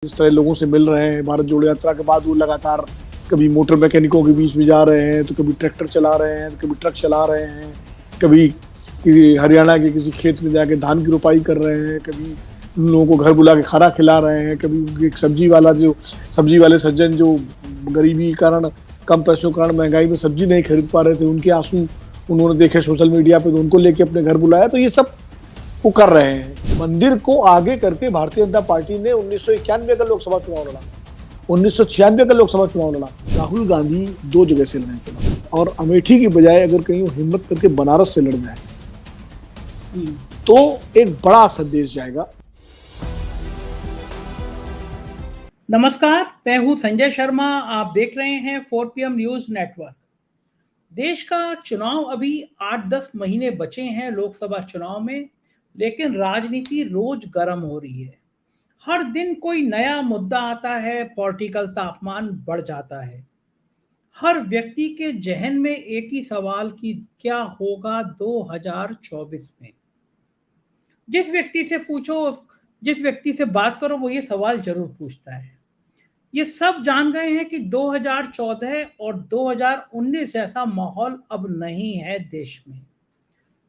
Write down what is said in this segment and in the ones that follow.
जिस तरह लोगों से मिल रहे हैं भारत जोड़ो यात्रा के बाद, वो लगातार कभी मोटर मैकेनिकों के बीच में जा रहे हैं, तो कभी ट्रैक्टर चला रहे हैं, तो कभी ट्रक चला रहे हैं, कभी किसी हरियाणा के किसी खेत में जाके धान की रोपाई कर रहे हैं, कभी उन लोगों को घर बुला के खाना खिला रहे हैं, कभी एक सब्जी वाले सज्जन जो गरीबी के कारण, कम पैसों के कारण, महंगाई में सब्जी नहीं खरीद पा रहे थे, उनके आंसू उन्होंने देखे सोशल मीडिया पे, तो उनको लेके अपने घर बुलाया। तो ये सब वो कर रहे हैं। मंदिर को आगे करके भारतीय जनता पार्टी ने 1991 का लोकसभा चुनाव लड़ा, 1996 का लोकसभा चुनाव लड़ा। राहुल गांधी 2 जगह से लड़े चुनाव, और अमेठी की बजाय अगर कहीं वो हिम्मत करके बनारस से लड़ जाए तो एक बड़ा संदेश जाएगा। नमस्कार, मैं हूं संजय शर्मा। आप देख रहे हैं 4PM न्यूज नेटवर्क। देश का चुनाव अभी 8-10 महीने बचे हैं लोकसभा चुनाव में, लेकिन राजनीति रोज गर्म हो रही है। हर दिन कोई नया मुद्दा आता है, पॉलिटिकल तापमान बढ़ जाता है। हर व्यक्ति के जहन में एक ही सवाल कि क्या होगा 2024 में। जिस व्यक्ति से पूछो, जिस व्यक्ति से बात करो, वो ये सवाल जरूर पूछता है। ये सब जान गए हैं कि 2014 और 2019 जैसा माहौल अब नहीं है देश में।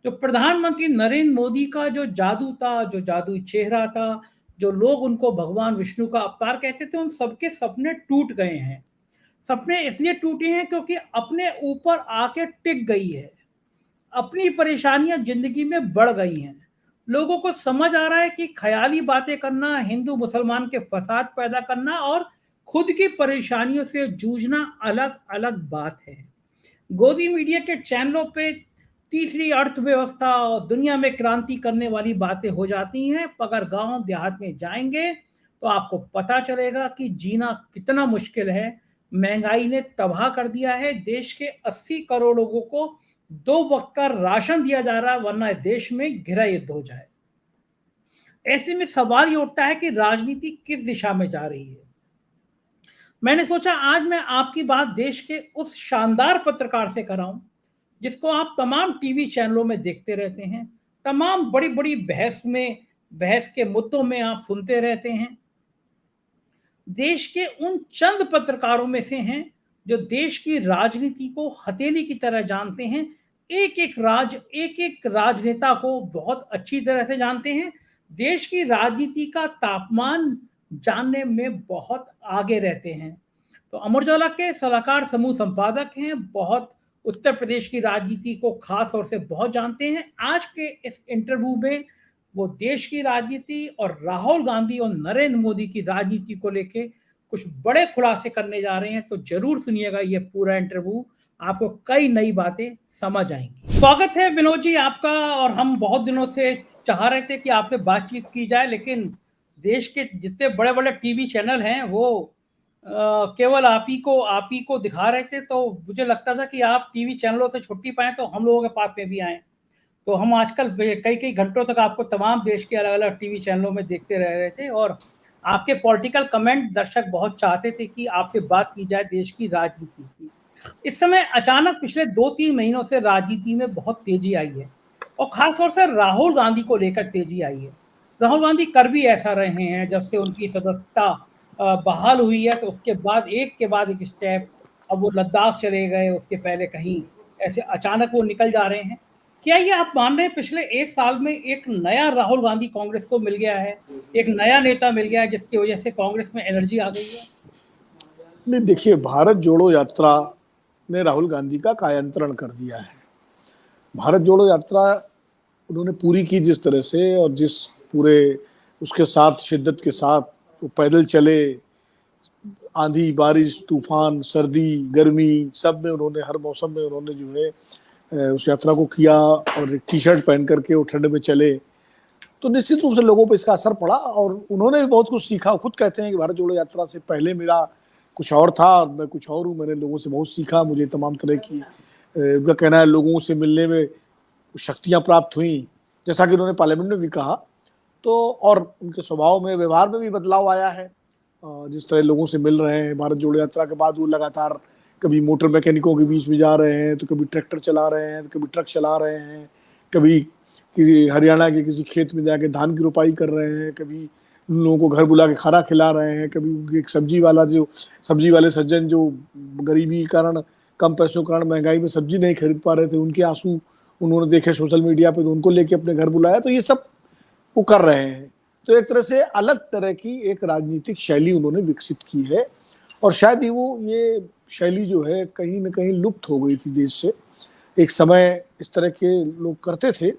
जो प्रधानमंत्री नरेंद्र मोदी का जो जादू था, जो जादुई चेहरा था, जो लोग उनको भगवान विष्णु का अवतार कहते थे, उन सबके सपने टूट गए हैं। सपने इसलिए टूटे हैं क्योंकि अपने ऊपर आके टिक गई है। अपनी परेशानियां जिंदगी में बढ़ गई हैं। लोगों को समझ आ रहा है कि ख्याली बातें करना, हिंदू मुसलमान के फसाद पैदा करना और खुद की परेशानियों से जूझना अलग अलग बात है। गोदी मीडिया के चैनलों पे तीसरी अर्थव्यवस्था और दुनिया में क्रांति करने वाली बातें हो जाती हैं, अगर गांव देहात में जाएंगे तो आपको पता चलेगा कि जीना कितना मुश्किल है। महंगाई ने तबाह कर दिया है। देश के 80 करोड़ लोगों को 2 वक्त का राशन दिया जा रहा है, वरना देश में गृह युद्ध हो जाए। ऐसे में सवाल ये उठता है कि राजनीति किस दिशा में जा रही है। मैंने सोचा आज मैं आपकी बात देश के उस शानदार पत्रकार से कराऊं जिसको आप तमाम टीवी चैनलों में देखते रहते हैं, तमाम बड़ी बड़ी बहस के मुद्दों में आप सुनते रहते हैं। देश के उन चंद पत्रकारों में से हैं जो देश की राजनीति को हथेली की तरह जानते हैं, एक एक राजनेता को बहुत अच्छी तरह से जानते हैं, देश की राजनीति का तापमान जानने में बहुत आगे रहते हैं। तो अमर उजाला के सलाहकार समूह संपादक हैं, बहुत उत्तर प्रदेश की राजनीति को खास तौर से बहुत जानते हैं। आज के इस इंटरव्यू में वो देश की राजनीति और राहुल गांधी और नरेंद्र मोदी की राजनीति को लेके कुछ बड़े खुलासे करने जा रहे हैं, तो जरूर सुनिएगा ये पूरा इंटरव्यू, आपको कई नई बातें समझ आएंगी। स्वागत है विनोद जी आपका, और हम बहुत दिनों से चाह रहे थे कि आपसे बातचीत की जाए, लेकिन देश के जितने बड़े बड़े टीवी चैनल हैं वो केवल आप ही को दिखा रहे थे, तो मुझे लगता था कि आप टीवी चैनलों से छुट्टी पाएं तो हम लोगों के पास में भी आए। तो हम आजकल कई कई घंटों तक आपको तमाम देश के अलग अलग टीवी चैनलों में देखते रह रहे थे, और आपके पॉलिटिकल कमेंट दर्शक बहुत चाहते थे कि आपसे बात की जाए देश की राजनीति की। इस समय अचानक पिछले 2-3 महीनों से राजनीति में बहुत तेजी आई है, और खासतौर से राहुल गांधी को लेकर तेजी आई है। राहुल गांधी कर भी ऐसा रहे हैं, जब से उनकी सदस्यता बहाल हुई है, तो उसके बाद एक स्टेप, अब वो लद्दाख चले गए, उसके पहले कहीं ऐसे अचानक वो निकल जा रहे हैं। क्या ये आप मान रहे हैं पिछले 1 साल में एक नया राहुल गांधी कांग्रेस को मिल गया है, एक नया नेता मिल गया है जिसकी वजह से कांग्रेस में एनर्जी आ गई है? नहीं, देखिए, भारत जोड़ो यात्रा ने राहुल गांधी का कायांतरण कर दिया है। भारत जोड़ो यात्रा उन्होंने पूरी की जिस तरह से, और जिस पूरे उसके साथ शिद्दत के साथ वो पैदल चले, आंधी बारिश तूफान सर्दी गर्मी सब में उन्होंने, हर मौसम में उन्होंने जो है उस यात्रा को किया, और एक टी शर्ट पहन करके वो ठंड में चले, तो निश्चित रूप से लोगों पर इसका असर पड़ा, और उन्होंने भी बहुत कुछ सीखा। खुद कहते हैं कि भारत जोड़ो यात्रा से पहले मेरा कुछ और था और मैं कुछ और हूँ, मैंने लोगों से बहुत सीखा, मुझे तमाम तरह की, उनका कहना है, लोगों से मिलने में शक्तियाँ प्राप्त हुई, जैसा कि उन्होंने पार्लियामेंट में भी कहा। तो और उनके स्वभाव में, व्यवहार में भी बदलाव आया है। जिस तरह लोगों से मिल रहे हैं भारत जोड़ो यात्रा के बाद, वो लगातार कभी मोटर मैकेनिकों के बीच में जा रहे हैं, तो कभी ट्रैक्टर चला रहे हैं, तो कभी ट्रक चला रहे हैं, कभी किसी हरियाणा के किसी खेत में जाके धान की रोपाई कर रहे हैं, कभी उन लोगों को घर बुला के खाना खिला रहे हैं। कभी एक सब्जी वाले सज्जन जो गरीबी के कारण, कम पैसों के कारण, महंगाई में सब्जी नहीं खरीद पा रहे थे, उनके आंसू उन्होंने देखे सोशल मीडिया पे, तो उनको लेके अपने घर बुलाया। तो ये सब वो कर रहे हैं। तो एक तरह से अलग तरह की एक राजनीतिक शैली उन्होंने विकसित की है, और शायद ये शैली जो है कहीं ना कहीं लुप्त हो गई थी देश से। एक समय इस तरह के लोग करते थे,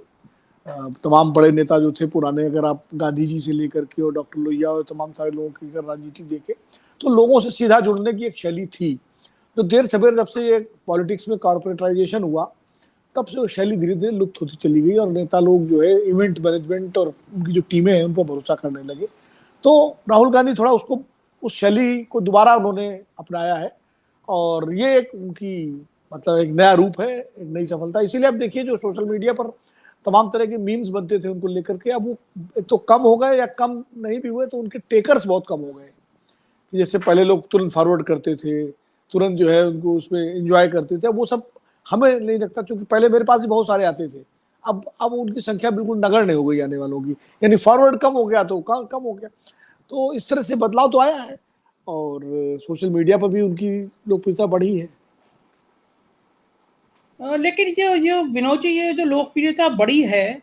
तमाम बड़े नेता जो थे पुराने, अगर आप गांधी जी से लेकर के और डॉक्टर लोहिया और तमाम सारे लोगों की अगर राजनीति देखें, तो लोगों से सीधा जुड़ने की एक शैली थी। तो देर सवेर जब से ये पॉलिटिक्स में कॉर्पोरेटाइजेशन हुआ, तब से वो शैली धीरे धीरे लुप्त होती चली गई, और नेता लोग जो है इवेंट मैनेजमेंट और उनकी जो टीमें हैं उन पर भरोसा करने लगे। तो राहुल गांधी थोड़ा उसको, उस शैली को दोबारा उन्होंने अपनाया है, और ये एक उनकी मतलब एक नया रूप है, एक नई सफलता। इसीलिए आप देखिए जो सोशल मीडिया पर तमाम तरह के मीम्स बनते थे उनको लेकर के, अब वो एक तो कम हो गए, या कम नहीं भी हुए तो उनके टेकर्स बहुत कम हो गए। जैसे पहले लोग तुरंत फॉरवर्ड करते थे, तुरंत जो है उनको उसमें एंजॉय करते थे, वो सब हमें नहीं लगता, क्योंकि पहले मेरे पास भी बहुत सारे आते थे। अब उनकी संख्या बिल्कुल नगण्य हो गई आने वालों की, यानी फॉरवर्ड कम हो गया तो कम हो गया। तो इस तरह से बदलाव तो आया है, और सोशल मीडिया पर भी उनकी लोकप्रियता बढ़ी है। लेकिन ये विनोद जी, ये जो लोकप्रियता बढ़ी है,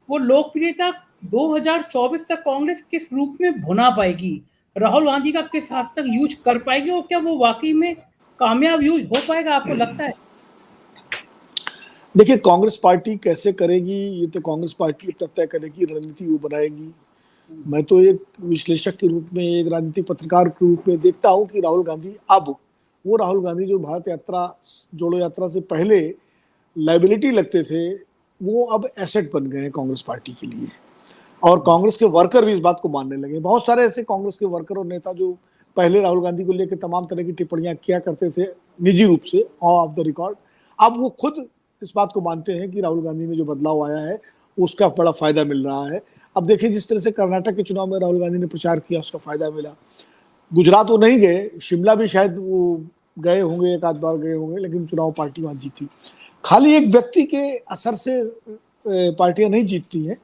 वो लोकप्रियता 2024 तक कांग्रेस किस रूप में भुना पाएगी? राहुल गांधी का किस हद तक यूज कर पाएगी, और क्या वो वाकई में कामयाब यूज हो पाएगा, आपको लगता है? देखिए, कांग्रेस पार्टी कैसे करेगी ये तो कांग्रेस पार्टी अपना तय करेगी, रणनीति वो बनाएगी। मैं तो एक विश्लेषक के रूप में, एक राजनीतिक पत्रकार के रूप में देखता हूं कि राहुल गांधी अब वो राहुल गांधी जो भारत यात्रा, जोड़ो यात्रा से पहले लाइबिलिटी लगते थे, वो अब एसेट बन गए हैं कांग्रेस पार्टी के लिए। और कांग्रेस के वर्कर भी इस बात को मानने लगे। बहुत सारे ऐसे कांग्रेस के वर्कर और नेता जो पहले राहुल गांधी को लेकर तमाम तरह की टिप्पणियां किया करते थे निजी रूप से, ऑफ द रिकॉर्ड, अब वो खुद इस बात को मानते हैं कि राहुल गांधी में जो बदलाव आया है उसका बड़ा फायदा मिल रहा है। अब देखिए, जिस तरह से कर्नाटक के चुनाव में राहुल गांधी ने प्रचार किया, उसका फायदा मिला। गुजरात वो नहीं गए, शिमला भी शायद वो गए होंगे, एक आध बार गए होंगे, लेकिन चुनाव पार्टी वहां जीती। खाली एक व्यक्ति के असर से पार्टियां नहीं जीतती हैं,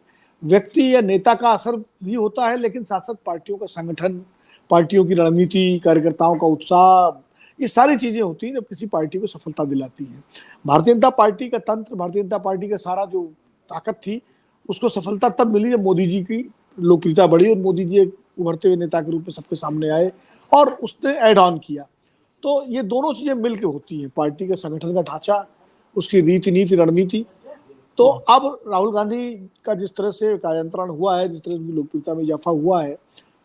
व्यक्ति या नेता का असर भी होता है, लेकिन साथ साथ पार्टियों का संगठन, पार्टियों की रणनीति, कार्यकर्ताओं का उत्साह, ये सारी चीजें होती हैं जब किसी पार्टी को सफलता दिलाती है। भारतीय जनता पार्टी का तंत्र, भारतीय जनता पार्टी का सारा जो ताकत थी, उसको सफलता तब मिली जब मोदी जी की लोकप्रियता बढ़ी, और मोदी जी एक उभरते हुए नेता के रूप में सबके सामने आए और उसने एड ऑन किया। तो ये दोनों चीजें मिलकर होती हैं, पार्टी के संगठन का ढांचा, उसकी रीति नीति, रणनीति। तो अब राहुल गांधी का जिस तरह से कायंत्रण हुआ है, जिस तरह की लोकप्रियता में इजाफा हुआ है,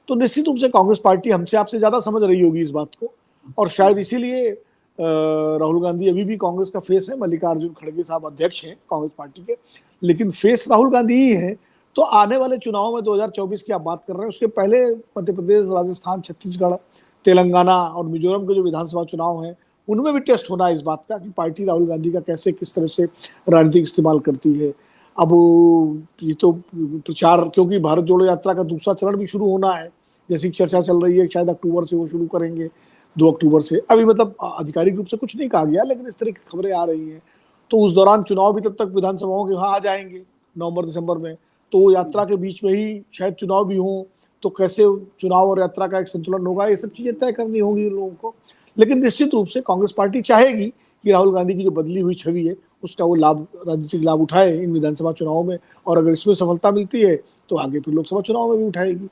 तो निश्चित रूप से कांग्रेस पार्टी हमसे आपसे ज्यादा समझ रही होगी इस बात को, और शायद इसीलिए राहुल गांधी अभी भी कांग्रेस का फेस है। मल्लिकार्जुन खड़गे साहब अध्यक्ष हैं कांग्रेस पार्टी के, लेकिन फेस राहुल गांधी ही है। तो आने वाले चुनाव में 2024 की आप बात कर रहे हैं, उसके पहले मध्य प्रदेश, राजस्थान, छत्तीसगढ़, तेलंगाना और मिजोरम के जो विधानसभा चुनाव हैं, उनमें भी टेस्ट होना है इस बात का कि पार्टी राहुल गांधी का कैसे, किस तरह से राजनीतिक इस्तेमाल करती है। अब ये तो प्रचार, क्योंकि भारत जोड़ो यात्रा का दूसरा चरण भी शुरू होना है, जैसी चर्चा चल रही है, शायद अक्टूबर से वो शुरू करेंगे, 2 अक्टूबर से। अभी मतलब आधिकारिक रूप से कुछ नहीं कहा गया, लेकिन इस तरह की खबरें आ रही हैं। तो उस दौरान चुनाव भी तब तक विधानसभाओं के वहाँ आ जाएंगे नवंबर दिसंबर में, तो यात्रा के बीच में ही शायद चुनाव भी हों, तो कैसे चुनाव और यात्रा का एक संतुलन होगा, ये सब चीजें तय करनी होंगी लोगों को। लेकिन निश्चित रूप से कांग्रेस पार्टी चाहेगी कि राहुल गांधी की जो बदली हुई छवि है उसका वो लाभ, राजनीतिक लाभ उठाए इन विधानसभा चुनावों में, और अगर इसमें सफलता मिलती है तो आगे फिर लोकसभा चुनाव में भी उठाएगी।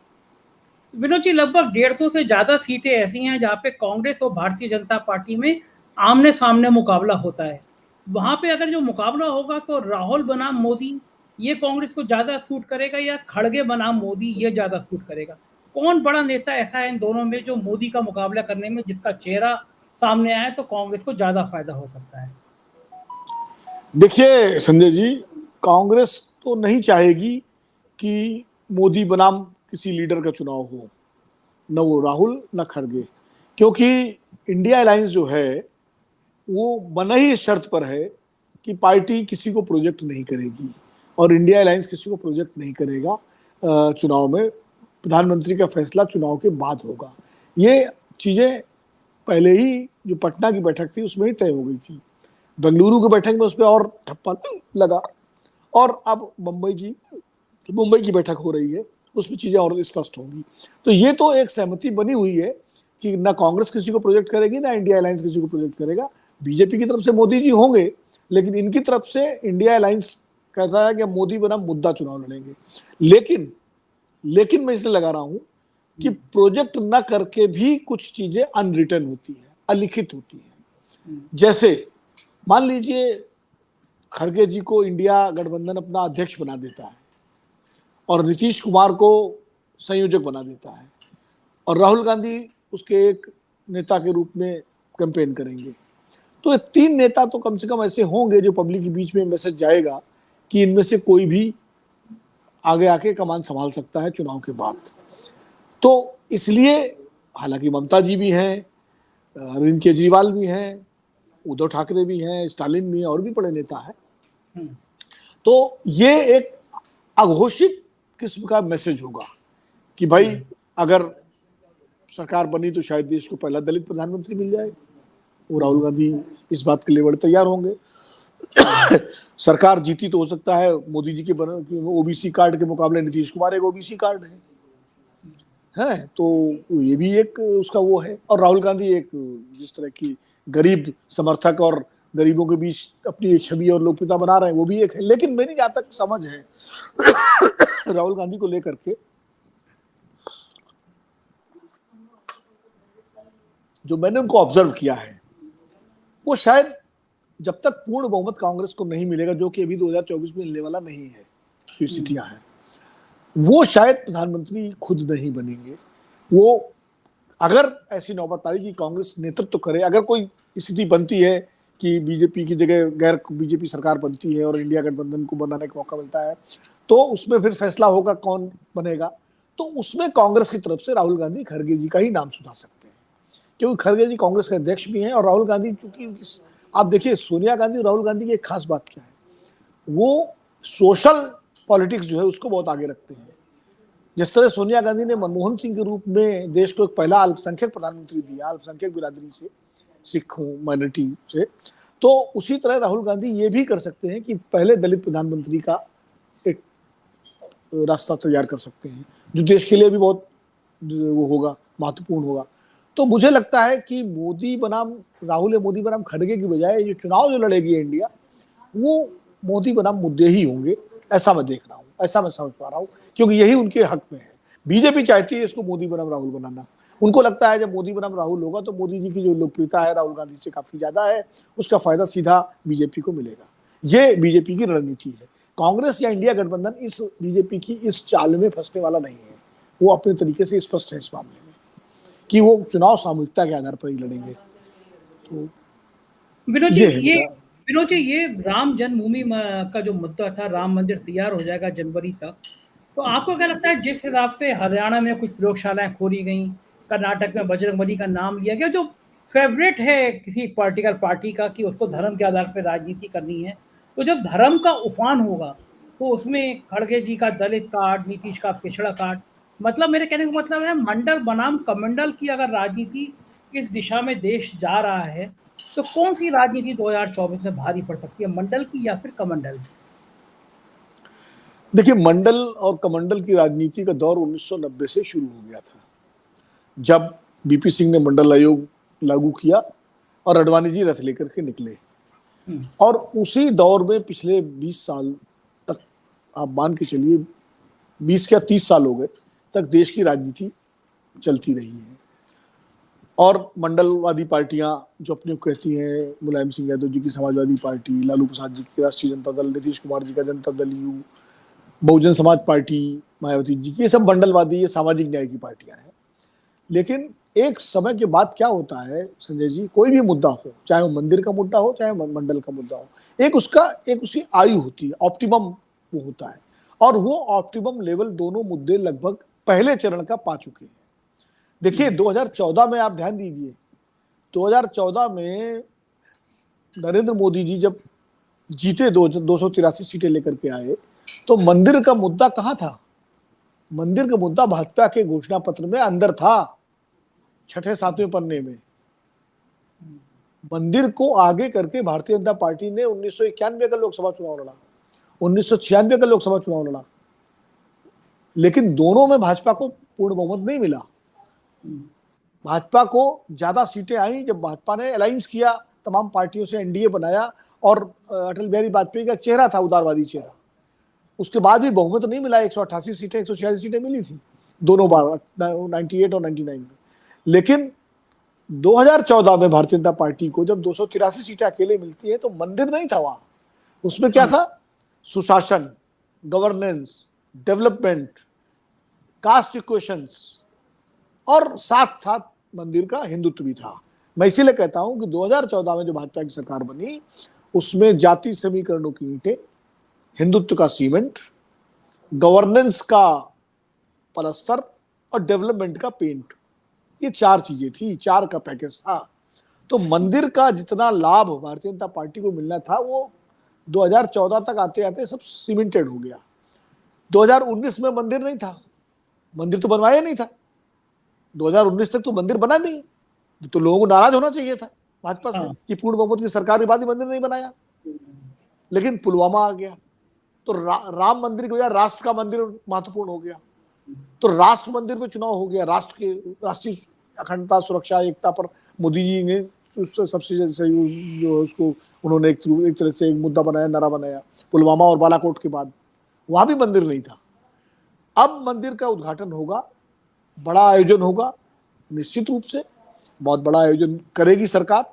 विनोद जी, लगभग 150 से ज्यादा सीटें ऐसी हैं जहां पे कांग्रेस और भारतीय जनता पार्टी में आमने सामने मुकाबला होता है। वहां पे अगर जो मुकाबला होगा तो राहुल बनाम मोदी ये कांग्रेस को ज्यादा सूट करेगा, या खड़गे बनाम मोदी ये ज्यादा सूट करेगा? कौन बड़ा नेता ऐसा है इन दोनों में जो मोदी का मुकाबला करने में, जिसका चेहरा सामने आए तो कांग्रेस को ज्यादा फायदा हो सकता है? देखिए संजय जी, कांग्रेस तो नहीं चाहेगी कि मोदी बनाम किसी लीडर का चुनाव हो, न वो राहुल न खड़गे, क्योंकि इंडिया अलायंस जो है वो बना ही इस शर्त पर है कि पार्टी किसी को प्रोजेक्ट नहीं करेगी, और इंडिया अलायंस किसी को प्रोजेक्ट नहीं करेगा चुनाव में। प्रधानमंत्री का फैसला चुनाव के बाद होगा। ये चीजें पहले ही जो पटना की बैठक थी उसमें ही तय हो गई थी, बेंगलुरु की बैठक में उस पर और ठप्पा लगा, और अब मुंबई की बैठक हो रही है, उसमें चीजें और स्पष्ट होंगी। तो ये तो एक सहमति बनी हुई है कि ना कांग्रेस किसी को प्रोजेक्ट करेगी, ना इंडिया अलायंस किसी को प्रोजेक्ट करेगा। बीजेपी की तरफ से मोदी जी होंगे, लेकिन इनकी तरफ से इंडिया अलायंस कैसा है कि मोदी बनाम मुद्दा चुनाव लड़ेंगे। लेकिन मैं इसलिए लगा रहा हूं कि प्रोजेक्ट ना करके भी कुछ चीजें अनरिटन होती है, अलिखित होती है। जैसे मान लीजिए खड़गे जी को इंडिया गठबंधन अपना अध्यक्ष बना देता है और नीतीश कुमार को संयोजक बना देता है और राहुल गांधी उसके एक नेता के रूप में कैंपेन करेंगे, तो ये तीन नेता तो कम से कम ऐसे होंगे जो पब्लिक के बीच में मैसेज जाएगा कि इनमें से कोई भी आगे आके कमान संभाल सकता है चुनाव के बाद। तो इसलिए हालांकि ममता जी भी हैं, अरविंद केजरीवाल भी हैं, उद्धव ठाकरे भी हैं, स्टालिन भी हैं, और भी बड़े नेता हैं। तो ये एक अघोषित किस्म का मैसेज होगा कि भाई अगर सरकार बनी तो शायद देश को पहला दलित प्रधानमंत्री मिल जाए। वो राहुल गांधी इस बात के लिए बड़े तैयार होंगे। सरकार जीती तो हो सकता है मोदी जी के ओबीसी कार्ड के मुकाबले नीतीश कुमार एक ओबीसी कार्ड है, तो ये भी एक उसका वो है। और राहुल गांधी एक जिस तरह की गरीब समर्थक और गरीबों के बीच अपनी एक छवि और लोकप्रियता बना रहे हैं, वो भी एक है। लेकिन मेरी जहां तक समझ है राहुल गांधी को लेकर के, जो मैंने उनको ऑब्जर्व किया है, वो शायद जब तक पूर्ण बहुमत कांग्रेस को नहीं मिलेगा, जो कि अभी 2024 में मिलने वाला नहीं है, स्थितियां हैं, वो शायद प्रधानमंत्री खुद नहीं बनेंगे। वो अगर ऐसी नौबत आई कि कांग्रेस नेतृत्व करे, अगर कोई स्थिति बनती है कि बीजेपी की जगह गैर बीजेपी सरकार बनती है और इंडिया गठबंधन को बनाने का मौका मिलता है, तो उसमें फिर फैसला होगा कौन बनेगा। तो उसमें कांग्रेस की तरफ से राहुल गांधी खड़गे जी का ही नाम सुझा सकते हैं, क्योंकि खड़गे जी कांग्रेस के अध्यक्ष भी हैं। और राहुल गांधी चूंकि आप देखिए सोनिया गांधी और राहुल गांधी की एक खास बात क्या है, वो सोशल पॉलिटिक्स जो है उसको बहुत आगे रखते हैं। जिस तरह सोनिया गांधी ने मनमोहन सिंह के रूप में देश को एक पहला अल्पसंख्यक प्रधानमंत्री दिया, अल्पसंख्यक बिरादरी से, सिखों माइनॉरिटी से, तो उसी तरह राहुल गांधी ये भी कर सकते हैं कि पहले दलित प्रधानमंत्री का एक रास्ता तैयार कर सकते हैं, जो देश के लिए भी बहुत वो होगा, महत्वपूर्ण होगा। तो मुझे लगता है कि मोदी बनाम राहुल या मोदी बनाम खड़गे की बजाय जो चुनाव जो लड़ेगी इंडिया, वो मोदी बनाम मुद्दे ही होंगे, ऐसा मैं देख रहा हूँ, ऐसा मैं समझ पा रहा हूँ, क्योंकि यही उनके हक में है। बीजेपी चाहती है इसको मोदी बनाम राहुल बनाना। उनको लगता है जब मोदी बनाम राहुल होगा तो मोदी जी की जो लोकप्रियता है राहुल गांधी से काफी ज्यादा है, उसका फायदा सीधा बीजेपी को मिलेगा। ये बीजेपी की रणनीति है। कांग्रेस या इंडिया गठबंधन इस बीजेपी की इस चाल में फंसने वाला नहीं है। वो अपने तरीके से स्पष्ट है इस मामले में कि वो चुनाव सामूहिकता के आधार पर ही लड़ेंगे। तो विनोद जी, ये राम जन्मभूमि का जो मुद्दा था, राम मंदिर तैयार हो जाएगा जनवरी तक, तो आपको क्या लगता है जिस हिसाब से हरियाणा में कुछ प्रयोगशालाएं खोली गई, कर्नाटक में बजरंगबली का नाम लिया गया, जो फेवरेट है किसी पॉलिटिकल पार्टी का कि उसको धर्म के आधार पर राजनीति करनी है, तो जब धर्म का उफान होगा तो उसमें खड़गे जी का दलित कार्ड, नीतीश का पिछड़ा कार्ड, मतलब मेरे कहने का मतलब है मंडल बनाम कमंडल की अगर राजनीति इस दिशा में देश जा रहा है, तो कौन सी राजनीति 2024 में भारी पड़ सकती है, मंडल की या फिर कमंडल की? देखिए, मंडल और कमंडल की राजनीति का दौर 1990 से शुरू हो गया था, जब बीपी सिंह ने मंडल आयोग लागू किया और अडवाणी जी रथ लेकर के निकले। और उसी दौर में पिछले 20 साल तक, आप मान के चलिए 20 या 30 साल हो गए तक देश की राजनीति चलती रही है। और मंडलवादी पार्टियां जो अपने को कहती हैं, मुलायम सिंह यादव जी की समाजवादी पार्टी, लालू प्रसाद जी की राष्ट्रीय जनता दल, नीतीश कुमार जी का जनता दल यू, बहुजन समाज पार्टी मायावती जी की, ये सब मंडलवादी, ये सामाजिक न्याय की पार्टियां हैं। लेकिन एक समय के बाद क्या होता है संजय जी, कोई भी मुद्दा हो, चाहे वो मंदिर का मुद्दा हो चाहे मंडल का मुद्दा हो, एक उसकी आयु होती है, ऑप्टिमम वो होता है, और वो ऑप्टिमम लेवल दोनों मुद्दे लगभग पहले चरण का पा चुके हैं। देखिए 2014 में आप ध्यान दीजिए, 2014 में नरेंद्र मोदी जी जब जीते 283 सीटें लेकर के आए, तो मंदिर का मुद्दा कहां था? मंदिर का मुद्दा भाजपा के घोषणा पत्र में अंदर था, 6-7वें पन्ने में। मंदिर को आगे करके भारतीय जनता पार्टी ने 1991 का लोकसभा चुनाव लड़ा, 1996 का लोकसभा चुनाव लड़ा, लेकिन दोनों में भाजपा को पूर्ण बहुमत नहीं मिला। भाजपा को ज्यादा सीटें आई जब भाजपा ने अलायंस किया, तमाम पार्टियों से एनडीए बनाया, और अटल बिहारी वाजपेयी का चेहरा था, उदारवादी चेहरा। उसके बाद भी बहुमत नहीं मिला, 188 सीटें 146 सीटें मिली थी दोनों बार, 98 और 99 में। लेकिन 2014 में भारतीय जनता पार्टी को जब 283 सीटें अकेले मिलती है तो मंदिर नहीं था वहां। उसमें क्या था? सुशासन, गवर्नेंस, डेवलपमेंट, कास्ट इक्वेशंस, और साथ साथ मंदिर का हिंदुत्व भी था। मैं इसीलिए कहता हूं कि 2014 में जो भाजपा की सरकार बनी उसमें जाति समीकरणों की ईंटें, हिंदुत्व का सीमेंट, गवर्नेंस का पलस्तर और डेवलपमेंट का पेंट, ये 4 चीजें थी, 4 का पैकेज था। तो मंदिर का जितना लाभ भारतीय जनता पार्टी को मिलना था वो 2014 तक आते आते सब सीमेंटेड हो गया। 2019 में मंदिर नहीं था, मंदिर तो बनवाया नहीं था। 2019 तक तो मंदिर बना नहीं, तो लोगों को नाराज होना चाहिए था भाजपा से कि पूर्ण बहुमत की सरकार के बाद ही मंदिर नहीं बनाया। लेकिन पुलवामा आ गया तो राम मंदिर की बजाय राष्ट्र का मंदिर महत्वपूर्ण हो गया। तो राष्ट्र मंदिर पे चुनाव हो गया। राष्ट्र के राष्ट्रीय अखंडता, सुरक्षा, एकता पर मोदी जी ने सबसे जो उसको उन्होंने एक तरह से एक मुद्दा बनाया, नारा बनाया। पुलवामा और बालाकोट के बाद वहां भी मंदिर नहीं था। अब मंदिर का उद्घाटन होगा, बड़ा आयोजन होगा, निश्चित रूप से बहुत बड़ा आयोजन करेगी सरकार।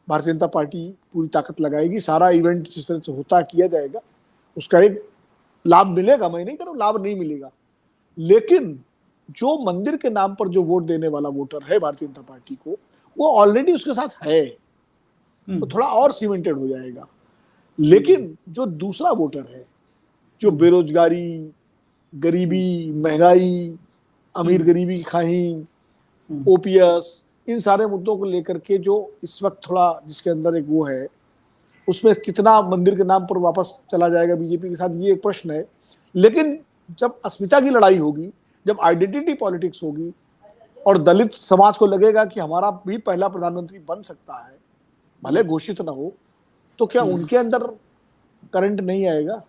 भारतीय जनता पार्टी पूरी ताकत लगाएगी, सारा इवेंट जिस तरह से होता किया जाएगा, उसका एक लाभ मिलेगा। मैं नहीं कह रहा हूं लाभ नहीं मिलेगा, लेकिन जो मंदिर के नाम पर जो वोट देने वाला वोटर है भारतीय जनता पार्टी को, वो ऑलरेडी उसके साथ है, तो थोड़ा और सीमेंटेड हो जाएगा। लेकिन जो दूसरा वोटर है, जो बेरोजगारी, गरीबी, महंगाई, अमीर गरीबी खाही, ओपीएस, इन सारे मुद्दों को लेकर के जो इस वक्त थोड़ा जिसके अंदर एक वो है, उसमें कितना मंदिर के नाम पर वापस चला जाएगा बीजेपी के साथ, ये एक प्रश्न है। लेकिन जब अस्मिता की लड़ाई होगी, जब आइडेंटिटी पॉलिटिक्स होगी और दलित समाज को लगेगा कि हमारा भी पहला प्रधानमंत्री बन सकता है, भले घोषित ना हो, तो क्या उनके अंदर करंट नहीं आएगा?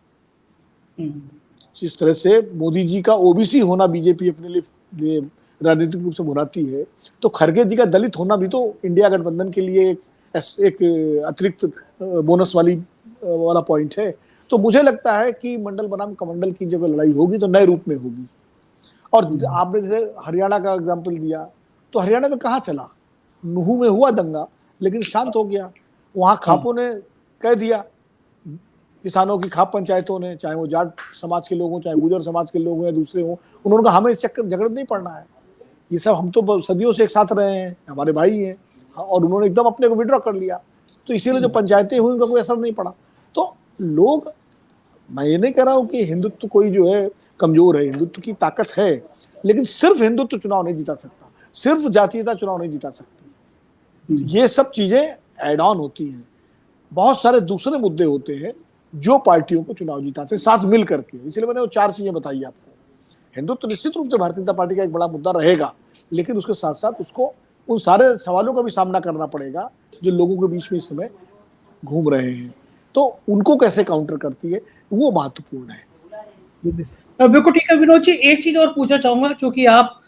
जिस तरह से मोदी जी का ओबीसी होना बीजेपी अपने लिए राजनीतिक रूप से भुनाती है, तो खड़गे जी का दलित होना भी तो इंडिया गठबंधन के लिए एक अतिरिक्त बोनस वाला पॉइंट है। तो मुझे लगता है कि मंडल बनाम कमंडल की जब लड़ाई होगी तो नए रूप में होगी। और आपने जैसे हरियाणा का एग्जाम्पल दिया, तो हरियाणा में कहाँ चला? नूहू में हुआ दंगा, लेकिन शांत हो गया। वहां खापों ने कह दिया, किसानों की खाप पंचायतों ने, चाहे वो जाट समाज के लोग हों, चाहे गुजर समाज के लोग हों या दूसरे हों, उन्होंने कहा हमें इस चक्कर झगड़ नहीं पड़ना है, ये सब हम तो सदियों से एक साथ रहे हैं, हमारे भाई हैं। और उन्होंने एकदम अपने को विड्रॉ कर लिया, तो इसीलिए जो पंचायतें हुई उनका कोई असर नहीं पड़ा। तो लोग, मैं ये नहीं कह रहा हूँ कि हिंदुत्व कोई जो है कमजोर है, हिंदुत्व की ताकत है, लेकिन सिर्फ हिंदुत्व चुनाव नहीं जीता सकता, सिर्फ जातीयता चुनाव नहीं जीता सकती। ये सब चीजें एड ऑन होती हैं। बहुत सारे दूसरे मुद्दे होते हैं जो पार्टियों को चुनाव जिताते हैं साथ मिल करके। इसलिए मैंने वो 4 चीजें बताई आपको। हिंदुत्व निश्चित रूप से भारतीय जनता पार्टी का एक बड़ा मुद्दा रहेगा, लेकिन उसके साथ साथ उसको उन सारे सवालों का भी सामना करना पड़ेगा जो लोगों के बीच में इस समय घूम रहे हैं। तो उनको कैसे काउंटर करती है, वो महत्वपूर्ण है। बिल्कुल ठीक है विनोद जी, एक चीज और पूछना चाहूंगा, चूंकि आप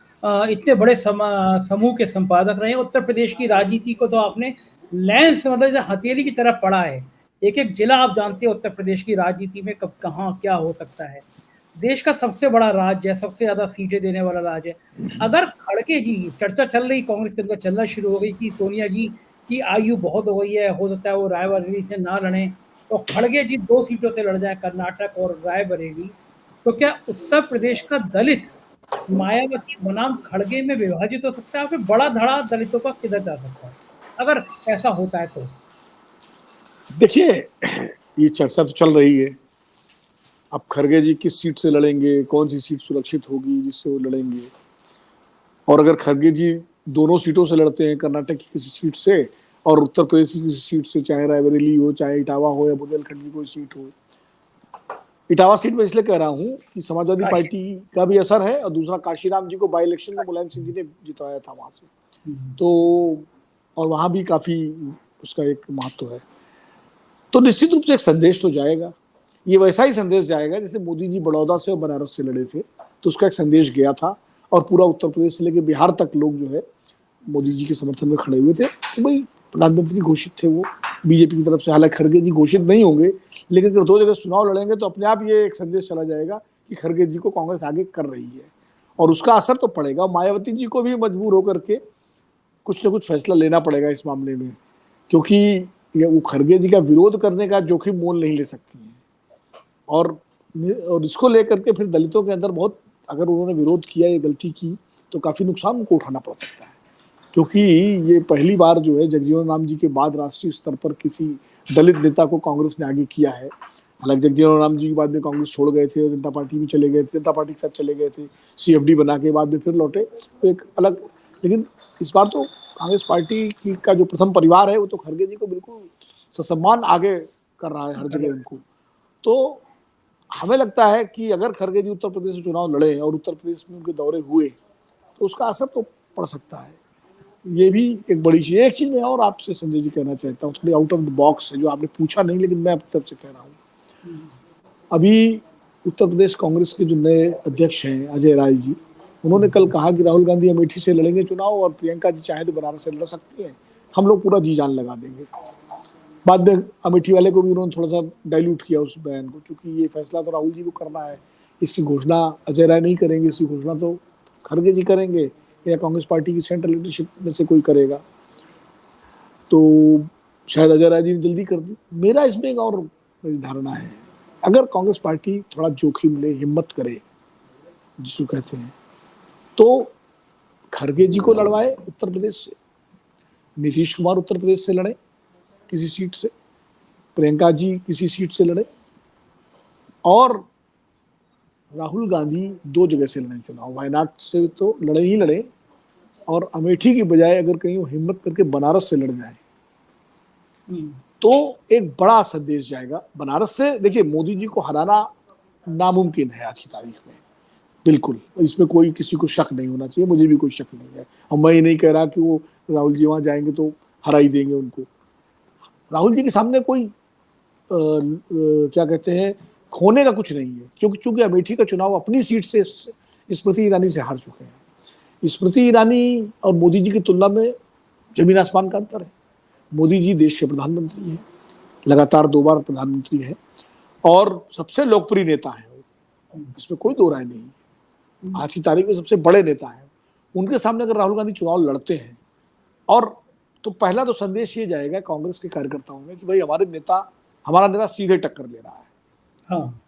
इतने बड़े समूह के संपादक रहे, उत्तर प्रदेश की राजनीति को तो आपने लेंस मतलब हथेली की तरफ पढ़ा है। एक एक जिला आप जानते हैं उत्तर प्रदेश की राजनीति में कब कहाँ क्या हो सकता है। देश का सबसे बड़ा राज्य है, सबसे ज्यादा सीटें देने वाला राज्य है। अगर खड़गे जी, चर्चा चल रही कांग्रेस के अंदर चलना शुरू हो गई कि सोनिया जी की आयु बहुत हो गई है, हो सकता है वो रायबरेली से ना लड़े, तो खड़गे जी 2 सीटों से लड़ जाए, कर्नाटक और रायबरेली, तो क्या उत्तर प्रदेश का दलित मायावती बनाम खड़गे में विभाजित हो सकता है, फिर बड़ा धड़ा दलितों का किधर जा सकता है अगर ऐसा होता है तो? देखिए, ये चर्चा तो चल रही है। अब खड़गे जी किस सीट से लड़ेंगे, कौन सी सीट सुरक्षित होगी जिससे वो लड़ेंगे, और अगर खड़गे जी दोनों सीटों से लड़ते हैं, कर्नाटक की किसी सीट से और उत्तर प्रदेश की किसी सीट से, चाहे रायबरेली हो, चाहे इटावा हो या बुंदेलखंड की कोई सीट हो। इटावा सीट में इसलिए कह रहा हूँ कि समाजवादी पार्टी का भी असर है, और दूसरा काशीराम जी को बाई इलेक्शन में मुलायम सिंह जी ने जिताया था वहां से, तो और वहां भी काफी उसका एक महत्व है। तो निश्चित रूप से एक संदेश तो जाएगा, ये वैसा ही संदेश जाएगा जैसे मोदी जी बड़ौदा से और बनारस से लड़े थे, तो उसका एक संदेश गया था और पूरा उत्तर प्रदेश से लेकर बिहार तक लोग जो है मोदी जी के समर्थन में खड़े हुए थे कि भाई प्रधानमंत्री घोषित थे वो बीजेपी की तरफ से। हालांकि खड़गे जी घोषित नहीं होंगे, लेकिन अगर 2 जगह चुनाव लड़ेंगे तो अपने आप ये एक संदेश चला जाएगा कि खड़गे जी को कांग्रेस आगे कर रही है और उसका असर तो पड़ेगा। मायावती जी को भी मजबूर होकर के कुछ ना कुछ फैसला लेना पड़ेगा इस मामले में, क्योंकि वो खड़गे जी का विरोध करने का जोखिम मोल नहीं ले सकती है। और इसको लेकर के फिर दलितों के अंदर बहुत, अगर उन्होंने विरोध किया, ये गलती की, तो काफी नुकसान उनको उठाना पड़ सकता है, क्योंकि ये पहली बार जो है जगजीवन राम जी के बाद राष्ट्रीय स्तर पर किसी दलित नेता को कांग्रेस ने आगे किया है। हालांकि जगजीवन राम जी के बाद में कांग्रेस छोड़ गए थे और जनता पार्टी में चले गए थे, जनता पार्टी के साथ चले गए थे, CFD बना के बाद में फिर लौटे, तो एक अलग। लेकिन इस बार तो कांग्रेस पार्टी की का जो प्रथम परिवार है वो तो खड़गे जी को बिल्कुल ससम्मान आगे कर रहा है हर जगह उनको। तो हमें लगता है कि अगर खड़गे जी उत्तर प्रदेश में चुनाव लड़े और उत्तर प्रदेश में उनके दौरे हुए तो उसका असर तो पड़ सकता है। ये भी एक बड़ी चीज। एक चीज मैं और आपसे संजय जी कहना चाहता हूँ, थोड़ी आउट ऑफ द बॉक्स है, जो आपने पूछा नहीं लेकिन मैं अपनी तरफ से कह रहा हूँ। अभी उत्तर प्रदेश कांग्रेस के जो नए अध्यक्ष हैं अजय राय जी, उन्होंने कल कहा कि राहुल गांधी अमेठी से लड़ेंगे चुनाव और प्रियंका जी चाहे तो बनारस से लड़ सकती हैं, हम लोग पूरा जी जान लगा देंगे। बाद में अमेठी वाले को भी उन्होंने थोड़ा सा डाइल्यूट किया उस बयान को, क्योंकि ये फैसला तो राहुल जी को करना है, इसकी घोषणा अजय राय नहीं करेंगे, इसकी घोषणा तो खड़गे जी करेंगे या कांग्रेस पार्टी की सेंट्रल लीडरशिप में से कोई करेगा। तो शायद अजय राय जी ने जल्दी कर दी। मेरा इसमें एक और मेरी धारणा है, अगर कांग्रेस पार्टी थोड़ा जोखिम ले, हिम्मत करे जिसको कहते हैं, तो खड़गे जी को लड़वाए उत्तर प्रदेश से, नीतीश कुमार उत्तर प्रदेश से लड़े किसी सीट से, प्रियंका जी किसी सीट से लड़े, और राहुल गांधी 2 जगह से लड़े चुनाव। वायनाड से तो लड़े ही लड़े, और अमेठी की बजाय अगर कहीं वो हिम्मत करके बनारस से लड़ जाए तो एक बड़ा संदेश जाएगा बनारस से। देखिए, मोदी जी को हराना नामुमकिन है आज की तारीख में, बिल्कुल, इसमें कोई किसी को शक नहीं होना चाहिए, मुझे भी कोई शक नहीं है। और मैं ये नहीं कह रहा कि वो राहुल जी वहां जाएंगे तो हरा ही देंगे उनको। राहुल जी के सामने कोई क्या कहते हैं, खोने का कुछ नहीं है, क्योंकि चूंकि अमेठी का चुनाव अपनी सीट से स्मृति ईरानी से हार चुके हैं। स्मृति ईरानी और मोदी जी की तुलना में जमीन आसमान का अंतर है। मोदी जी देश के प्रधानमंत्री हैं, लगातार 2 बार प्रधानमंत्री हैं और सबसे लोकप्रिय नेता हैं, इसमें कोई 2 राय नहीं। आज की तारीख में सबसे बड़े नेता हैं। उनके सामने अगर राहुल गांधी चुनाव लड़ते हैं, और तो पहला तो संदेश ये जाएगा कांग्रेस के कार्यकर्ताओं में कि भाई हमारा नेता सीधे टक्कर ले रहा है। हाँ।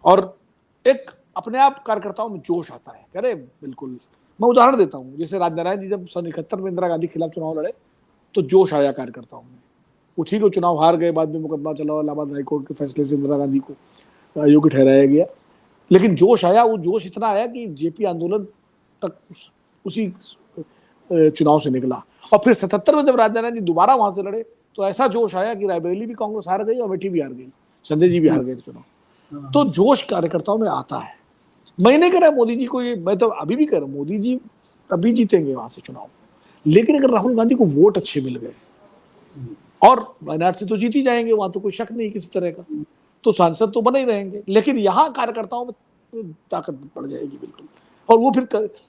और एक अपने आप कार्यकर्ताओं में जोश आता है। अरे बिल्कुल, मैं उदाहरण देता हूँ, जैसे राजनारायण जी जब 1971 में इंदिरा गांधी के खिलाफ चुनाव लड़े तो जोश आया कार्यकर्ताओं में। वो ठीक है, चुनाव हार गए, बाद में मुकदमा चला, इलाहाबाद हाईकोर्ट के फैसले से इंदिरा गांधी को अयोग्य ठहराया गया, लेकिन जोश आया। वो जोश इतना आया कि जेपी आंदोलन तक उसी चुनाव से निकला। और फिर 77 में जब राजनारायण जी दोबारा वहां से लड़े तो ऐसा जोश आया कि रायबरेली भी कांग्रेस हार गई और अमेठी भी हार गई, संजय जी भी हार गए चुनाव। तो जोश कार्यकर्ताओं में आता है। मैं नहीं कह रहा मोदी जी को, ये मैं तो अभी भी कह रहा हूँ, मोदी जी तभी जीतेंगे वहां से चुनाव, लेकिन अगर राहुल गांधी को वोट अच्छे मिल गए, और वायनाड से तो जीत ही जाएंगे, वहां तो कोई शक नहीं किसी तरह का, तो सांसद तो बने ही रहेंगे, लेकिन यहाँ कार्यकर्ताओं में ताकत बढ़ जाएगी बिल्कुल। और वो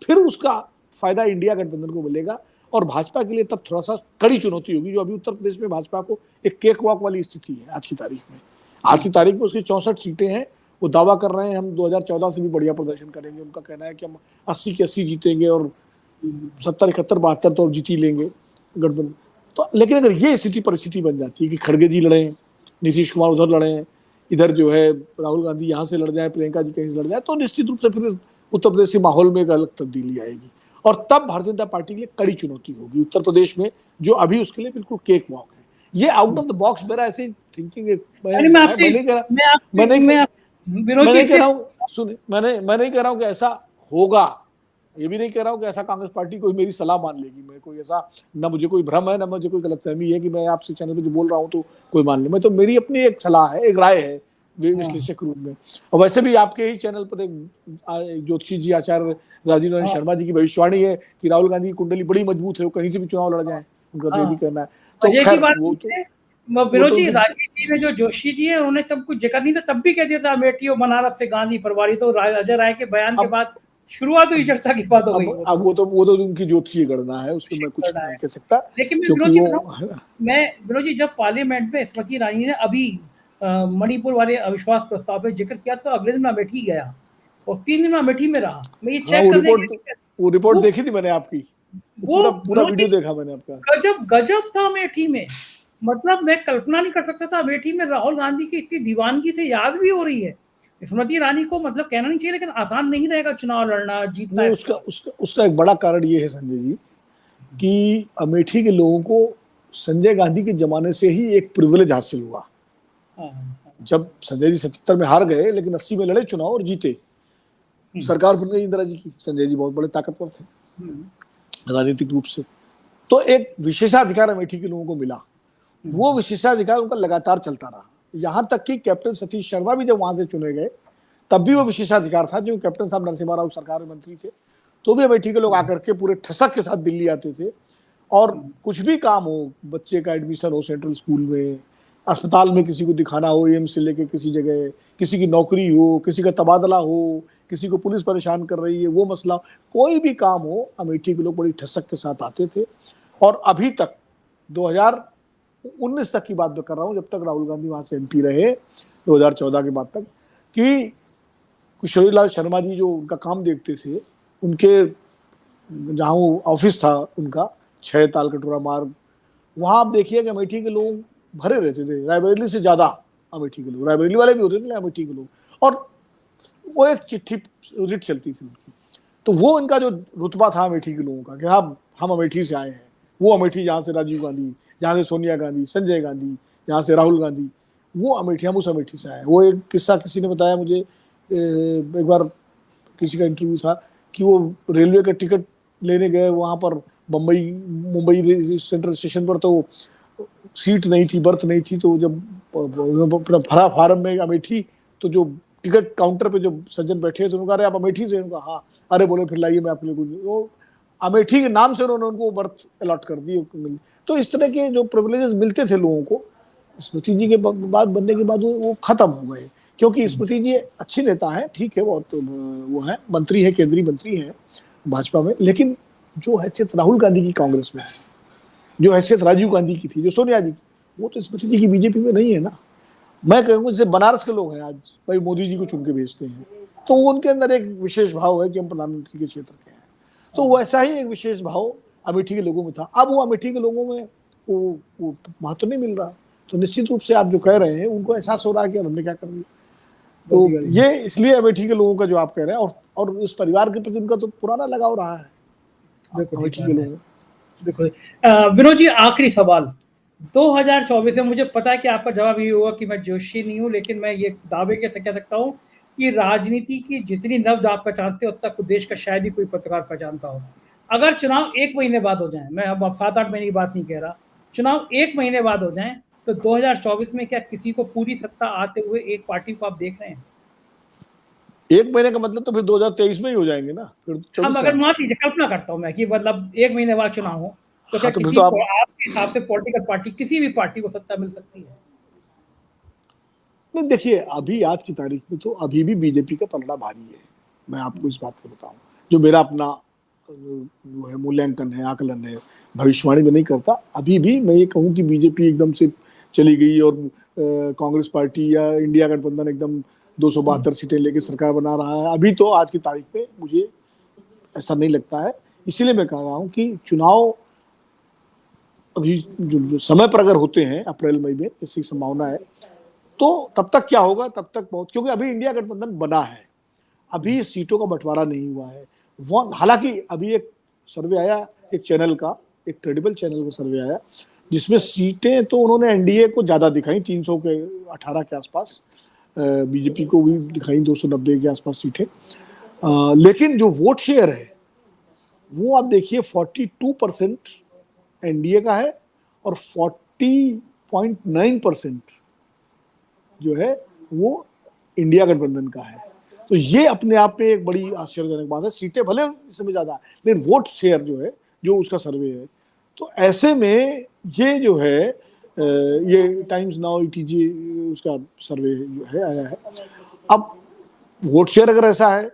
फिर उसका फायदा इंडिया गठबंधन को मिलेगा। और भाजपा के लिए तब थोड़ा सा कड़ी चुनौती होगी, जो अभी उत्तर प्रदेश में भाजपा को एक केक वॉक वाली स्थिति है आज की तारीख में। आज की तारीख में उसकी 64 सीटें हैं। वो दावा कर रहे हैं हम 2014 से भी बढ़िया प्रदर्शन करेंगे। उनका कहना है कि हम 80 के 80 जीतेंगे और 70, 71, 72 तो अब जीत ही लेंगे गठबंधन। तो लेकिन अगर ये स्थिति परिस्थिति बन जाती है कि खड़गे जी लड़े, नीतीश कुमार उधर लड़े, इधर जो है राहुल गांधी यहाँ से लड़ जाए, प्रियंका जी कहीं से लड़ जाए, तो निश्चित रूप से फिर उत्तर प्रदेश के माहौल में एक अलग तब्दीली आएगी। और तब भारतीय जनता पार्टी के लिए कड़ी चुनौती होगी उत्तर प्रदेश में, जो अभी उसके लिए बिल्कुल केक वॉक है। ये आउट ऑफ द बॉक्स मेरा ऐसे थिंकिंग है। मैं नहीं कह रहा हूँ, सुनिए, मैं नहीं कह रहा हूँ कि ऐसा होगा, ये भी नहीं कह रहा हूँ कि ऐसा कांग्रेस पार्टी कोई मेरी सलाह मान लेगी। मैं कोई ऐसा, ना मुझे कोई भ्रम है, ना मुझे कोई गलतफहमी है कि मैं आपसे चैनल पे जो बोल रहा हूँ तो कोई मान ले। मैं तो, मेरी अपनी एक सलाह है, एक राय है विश्लेषक रूप में। और वैसे भी आपके ही चैनल पर एक ज्योतिषी जी, आचार्य राजीव नारायण शर्मा जी की भविष्यवाणी है कि राहुल गांधी की कुंडली बड़ी मजबूत है, वो कहीं से भी चुनाव लड़ जाए, उनका तो ये भी कहना है। तो विनोद जी, राजीव जी ने, जो जोशी जी है, उन्होंने तब कुछ जिक्र नहीं था, तब भी कह दिया था अमेठी और बनारस से गांधी परवारी। तो अजय राय के बयान के बाद शुरुआत हुई चर्चा की बात हो गई। अब वो तो उनकी ज्योतिषीय गणना है, उसमें मैं कुछ करना नहीं है। कह सकता, लेकिन मैं क्योंकि विनोद जी वो बताऊँ, है ना। विनोद जी, जब पार्लियामेंट में स्मृति ईरानी ने अभी मणिपुर वाले अविश्वास प्रस्ताव पे जिक्र किया तो अगले दिन मैं अमेठी गया और 3 दिन मैं अमेठी में रहा। मैं ये हाँ, चेक करने गया कि वो रिपोर्ट वो देखी थी मैंने आपकी, वो वो पूरा पूरा विनोद जी वीडियो देखा मैंने आपका। गजब गजब था अमेठी में। मतलब मैं कल्पना नहीं कर सकता था अमेठी में राहुल गांधी की इतनी दीवानगी से याद भी हो रही है। स्मृति ईरानी को मतलब कहना नहीं चाहिए, लेकिन आसान नहीं रहेगा चुनाव लड़ना, जीतना नहीं, इस उसका बार। उसका उसका एक बड़ा कारण ये है संजय जी, कि अमेठी के लोगों को संजय गांधी के जमाने से ही एक प्रिविलेज हासिल हुआ। हाँ, हाँ, जब संजय जी 77 में हार गए, लेकिन 80 में लड़े चुनाव और जीते, सरकार बन गई इंदिरा जी की। संजय जी बहुत बड़े ताकतवर थे राजनीतिक रूप से, तो एक विशेषाधिकार अमेठी के लोगों को मिला। वो विशेषाधिकार उनका लगातार चलता रहा, यहाँ तक कि कैप्टन सतीश शर्मा भी जब वहां से चुने गए तब भी वो विशेषाधिकार था, जो कैप्टन साहब नरसिम्हा राव सरकार में मंत्री थे, तो भी अमेठी के लोग आकर के पूरे ठसक के साथ दिल्ली आते थे, और कुछ भी काम हो, बच्चे का एडमिशन हो सेंट्रल स्कूल में, अस्पताल में किसी को दिखाना हो, एम्स से लेके किसी जगह, किसी की नौकरी हो, किसी का तबादला हो, किसी को पुलिस परेशान कर रही है वो मसला, कोई भी काम हो, अमेठी के लोग बड़ी ठसक के साथ आते थे। और अभी तक 2019 तक की बात मैं कर रहा हूँ, जब तक राहुल गांधी वहां से एमपी रहे 2014 के बाद तक, कि किशोरीलाल शर्मा जी जो उनका काम देखते थे, उनके जहाँ वो ऑफिस था उनका 6 तालकटोरा मार्ग, वहां आप देखिए कि अमेठी के लोग भरे रहते थे, रायबरेली से ज्यादा अमेठी के लोग, रायबरेली वाले भी होते थे अमेठी के लोग, और वो एक चिट्ठी रिट चलती थी उनकी। तो वो इनका जो रुतबा था अमेठी के लोगों का, कि हाँ हम अमेठी से आए हैं, वो अमेठी जहाँ से राजीव गांधी, जहाँ से सोनिया गांधी, संजय गांधी, जहाँ से राहुल गांधी, वो अमेठी, हम उस अमेठी से आए हैं। वो एक किस्सा किसी ने बताया मुझे, एक बार किसी का इंटरव्यू था कि वो रेलवे का टिकट लेने गए वहां पर मुंबई सेंट्रल स्टेशन पर, तो सीट नहीं थी, बर्थ नहीं थी, तो जब भरा फार्म में अमेठी, तो जो टिकट काउंटर पे जो सज्जन बैठे थे उन्होंने कहा, अरे आप अमेठी से? उनका हाँ। अरे बोले फिर लाइए मैं आपके लिए कुछ, वो अमेठी के नाम से उन्होंने उनको बर्थ अलॉट कर दी। तो इस तरह के जो प्रिविलेजेस मिलते थे लोगों को, स्मृति जी के बाद बनने के बाद वो खत्म हो गए, क्योंकि स्मृति जी अच्छी नेता है, ठीक है, बहुत वो है, मंत्री है, केंद्रीय मंत्री है भाजपा में, लेकिन जो हैसियत राहुल गांधी की कांग्रेस में है, जो हैसियत राजीव गांधी की थी, जो सोनिया जी की, वो तो स्मृति जी की बीजेपी में नहीं है ना। मैं कहूँगा जैसे बनारस के लोग हैं आज, भाई मोदी जी को चुन के भेजते हैं, तो उनके अंदर एक विशेष भाव है कि हम प्रधानमंत्री के क्षेत्र के हैं, तो वैसा ही एक विशेष भाव अमेठी के लोगों में था। अब वो अमेठी के लोगों में वो महत्व नहीं मिल रहा, तो निश्चित रूप से आप जो कह रहे हैं उनको एहसास हो रहा है कि हमने क्या कर दिया। तो ये इसलिए अमेठी के लोगों का जो आप कह रहे हैं, और उस परिवार के प्रति उनका तो पुराना लगाव रहा है अमेठी के लोगों। देखो विनोद जी, आखिरी सवाल 2024 में, मुझे पता है कि आपका जवाब ये होगा कि मैं जोशी नहीं हूं, लेकिन मैं ये दावे के कह सकता हूं कि राजनीति की जितनी नब्ज आप पहचानते हो उतना को देश का शायद ही कोई पत्रकार पहचानता हो। अगर चुनाव 1 महीने बाद हो जाए, मैं अब 7-8 महीने की बात नहीं कह रहा, चुनाव 1 महीने बाद हो जाए, तो 2024 में क्या किसी को पूरी सत्ता आते हुए एक पार्टी को आप देख रहे हैं? 1 महीने का मतलब तो फिर 2023 में ही हो जाएंगे ना, फिर हम अगर मान लीजिए, कल्पना करता हूं मैं कि मतलब 1 महीने बाद चुनाव हो, तो क्या तो किसी आप, को आपके हिसाब से पॉलिटिकल पार्टी, किसी भी पार्टी को सत्ता मिल सकती है? नहीं देखिए, अभी आज की तारीख में तो अभी भी बीजेपी का पलड़ा भारी है। मैं आपको इस बात को बताऊं, जो मेरा अपना वो है मूल्यांकन है, आकलन है, भविष्यवाणी में नहीं करता, अभी भी मैं ये कहूं कि बीजेपी एकदम से चली गई और कांग्रेस पार्टी या इंडिया गठबंधन एकदम 272 सीटें लेके सरकार बना रहा है, अभी तो आज की तारीख में मुझे ऐसा नहीं लगता है। इसीलिए मैं कह रहा हूं कि चुनाव अभी जो समय पर अगर होते हैं अप्रैल मई में, ऐसी संभावना है, तो तब तक क्या होगा, तब तक बहुत, क्योंकि अभी इंडिया गठबंधन बना है, अभी सीटों का बंटवारा नहीं हुआ है। हालांकि अभी एक सर्वे आया, एक चैनल का, एक क्रेडिबल चैनल का सर्वे आया, जिसमें सीटें तो उन्होंने एनडीए को ज्यादा दिखाई, 318 के आसपास, बीजेपी को भी दिखाई 290 के आसपास सीटें, लेकिन जो वोट शेयर है वो आप देखिए 42% एनडीए का है और 40.9% जो है वो इंडिया गठबंधन का है। तो ये अपने आप में एक बड़ी आश्चर्यजनक बात है। सीटें भले इसमें ज्यादा, लेकिन वोट शेयर जो है, जो उसका सर्वे है, तो ऐसे में ये जो है, ये टाइम्स नाउ ईटीजी उसका सर्वे जो है आया है। अब वोट शेयर अगर ऐसा है,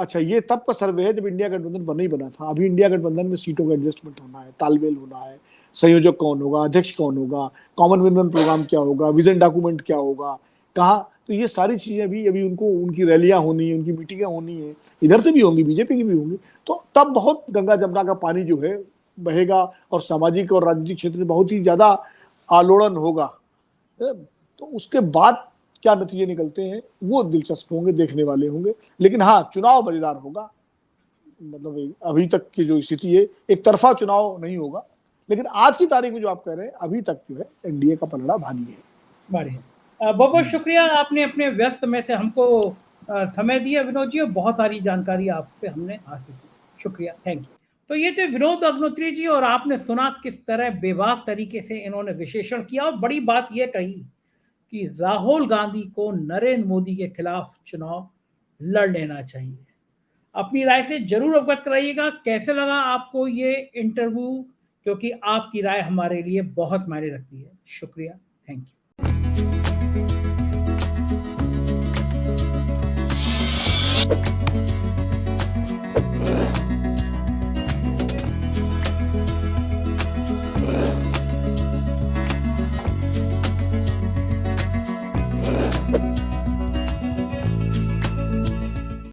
अच्छा, ये तब का सर्वे है जब इंडिया गठबंधन बना ही बना था। अभी इंडिया गठबंधन में सीटों का एडजस्टमेंट होना है, तालमेल होना है, संयोजक कौन होगा, अध्यक्ष कौन होगा, कॉमन विजन प्रोग्राम क्या होगा, विजन डॉक्यूमेंट क्या होगा, कहाँ, तो ये सारी चीजें अभी अभी उनको, उनकी रैलियां होनी है, उनकी मीटिंगें होनी है, इधर से भी होंगी, बीजेपी की भी होंगी। तो तब बहुत गंगा जमुना का पानी जो है बहेगा और सामाजिक और राजनीतिक क्षेत्र में बहुत ही ज्यादा आलोड़न होगा। तो उसके बाद क्या नतीजे निकलते हैं वो दिलचस्प होंगे, देखने वाले होंगे। लेकिन हाँ, चुनाव मजेदार होगा। मतलब अभी तक की जो स्थिति है, एक तरफा चुनाव नहीं होगा, लेकिन आज की तारीख में जो आप कह रहे हैं, अभी तक जो है एनडीए का पलड़ा भारी है। बढ़िया, बहुत बहुत शुक्रिया, आपने अपने व्यस्त समय से हमको समय दिया विनोद जी, और बहुत सारी जानकारी आपसे हमने हासिल की। शुक्रिया, थैंक यू। तो ये थे विनोद अग्नोत्री जी, और आपने सुना किस तरह बेबाक तरीके से इन्होंने विश्लेषण किया, और बड़ी बात यह कही कि राहुल गांधी को नरेंद्र मोदी के खिलाफ चुनाव लड़ लेना चाहिए। अपनी राय से जरूर अवगत कराइएगा कैसे लगा आपको ये इंटरव्यू, क्योंकि आपकी राय हमारे लिए बहुत मायने रखती है। शुक्रिया, थैंक यू।